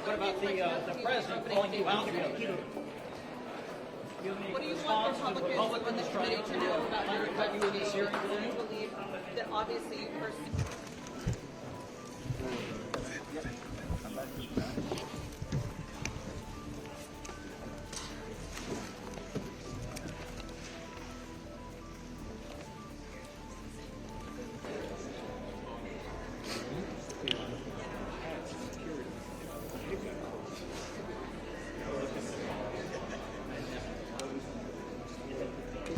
What about the president calling you out the other day? What do you want Republicans when the committee to know about your investigation? Do you believe that obviously you personally...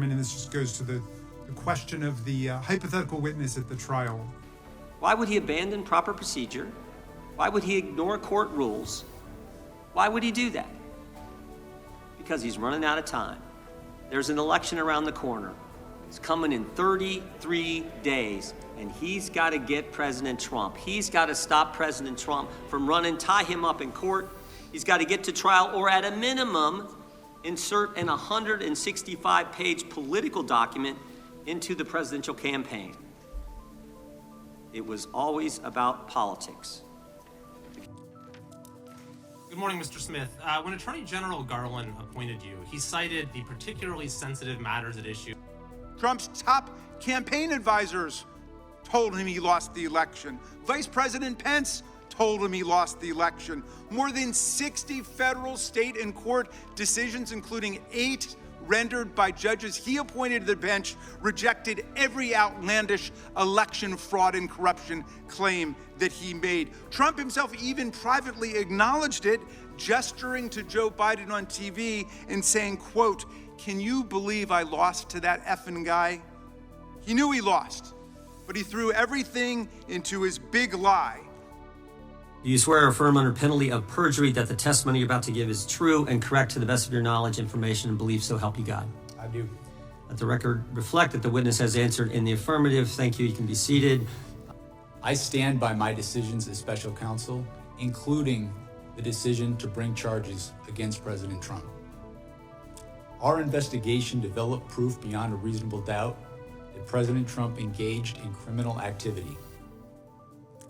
And this just goes to the question of the hypothetical witness at the trial. Why would he abandon proper procedure? Why would he ignore court rules? Why would he do that? Because he's running out of time. There's an election around the corner. It's coming in 33 days, and he's got to get President Trump. He's got to stop President Trump from running, tie him up in court. He's got to get to trial, or at a minimum, insert an 165-page political document into the presidential campaign. It was always about politics. Good morning, Mr. Smith. When Attorney General Garland appointed you, he cited the particularly sensitive matters at issue. Trump's top campaign advisors told him he lost the election. Vice President Pence told him he lost the election. More than 60 federal, state, and court decisions, including 8 rendered by judges he appointed to the bench, rejected every outlandish election fraud and corruption claim that he made. Trump himself even privately acknowledged it, gesturing to Joe Biden on TV and saying, quote, "Can you believe I lost to that effing guy?" He knew he lost, but he threw everything into his big lie. Do you swear or affirm under penalty of perjury that the testimony you're about to give is true and correct to the best of your knowledge, information, and belief, so help you God? I do. Let the record reflect that the witness has answered in the affirmative. Thank you. You can be seated. I stand by my decisions as special counsel, including the decision to bring charges against President Trump. Our investigation developed proof beyond a reasonable doubt that President Trump engaged in criminal activity.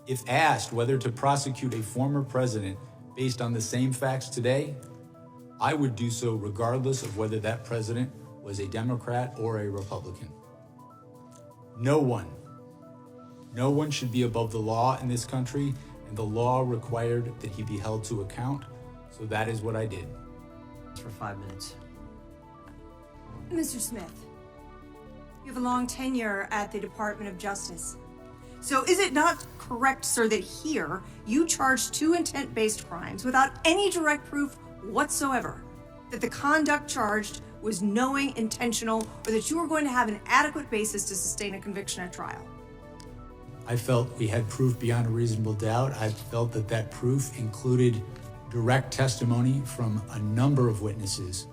If asked whether to prosecute a former president based on the same facts today, I would do so regardless of whether that president was a Democrat or a Republican. No one should be above the law in this country, and the law required that he be held to account, so that is what I did. For 5 minutes. Mr. Smith, you have a long tenure at the Department of Justice. So is it not correct, sir, that here you charged 2 intent-based crimes without any direct proof whatsoever that the conduct charged was knowing, intentional, or that you were going to have an adequate basis to sustain a conviction at trial? I felt we had proof beyond a reasonable doubt. I felt that that proof included direct testimony from a number of witnesses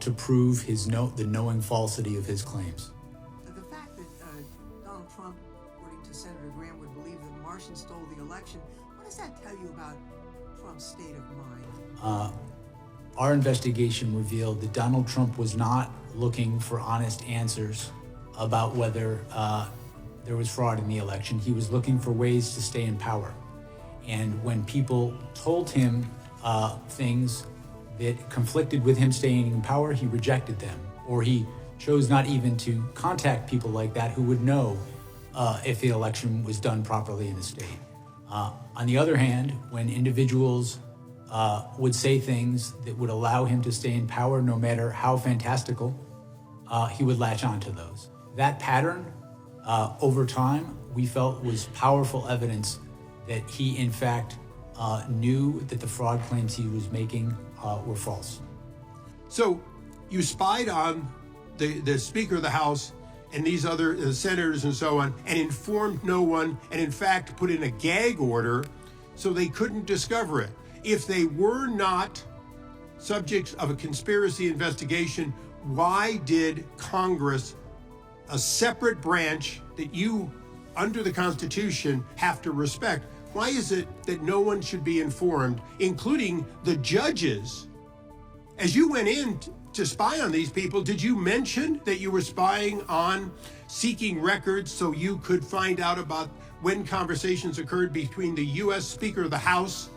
to prove the knowing falsity of his claims. The fact that Donald Trump, according to Senator Graham, would believe that Martians stole the election, what does that tell you about Trump's state of mind? Our investigation revealed that Donald Trump was not looking for honest answers about whether there was fraud in the election. He was looking for ways to stay in power. And when people told him things that conflicted with him staying in power, he rejected them, or he chose not even to contact people like that who would know if the election was done properly in the state. On the other hand, when individuals would say things that would allow him to stay in power no matter how fantastical, he would latch on to those. That pattern, over time, we felt was powerful evidence that he, in fact, knew that the fraud claims he was making were false. So you spied on the Speaker of the House and these other senators and so on, and informed no one, and in fact put in a gag order so they couldn't discover it. If they were not subjects of a conspiracy investigation, why did Congress, a separate branch that you, under the Constitution, have to respect, why is it that no one should be informed, including the judges? As you went in to spy on these people, did you mention that you were spying on, seeking records so you could find out about when conversations occurred between the U.S. Speaker of the House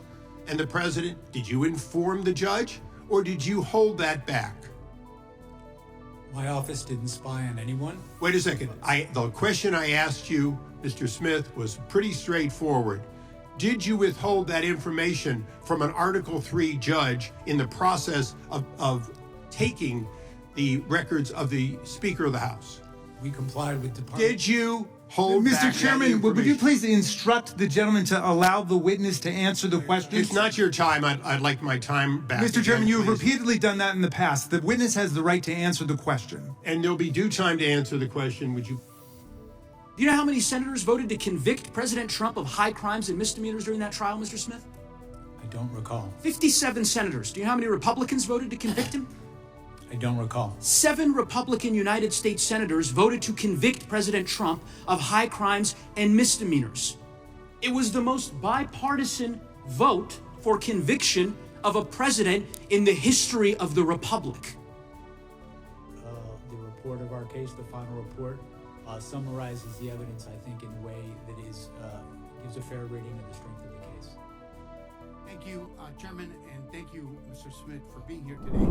and the president, did you inform the judge, or did you hold that back? My office didn't spy on anyone. Wait a second. The question I asked you, Mr. Smith, was pretty straightforward. Did you withhold that information from an Article III judge in the process of taking the records of the Speaker of the House? We complied with Department. Did you hold back Mr. that Chairman, would you information? please instruct the gentleman to allow the witness to answer the questions? It's not your time. I'd like my time back. Mr. Chairman, again, you have please. repeatedly done that in the past. The witness has the right to answer the question. And there'll be due time to answer the question. Would you? Do you know how many senators voted to convict President Trump of high crimes and misdemeanors during that trial, Mr. Smith? I don't recall. 57 senators. Do you know how many Republicans voted to convict him? I don't recall. 7 Republican United States senators voted to convict President Trump of high crimes and misdemeanors. It was the most bipartisan vote for conviction of a president in the history of the Republic. The report of our case, the final report, summarizes the evidence, I think, in a way that is gives a fair rating of the strength of the case. Thank you, Chairman, and thank you, Mr. Smith, for being here today.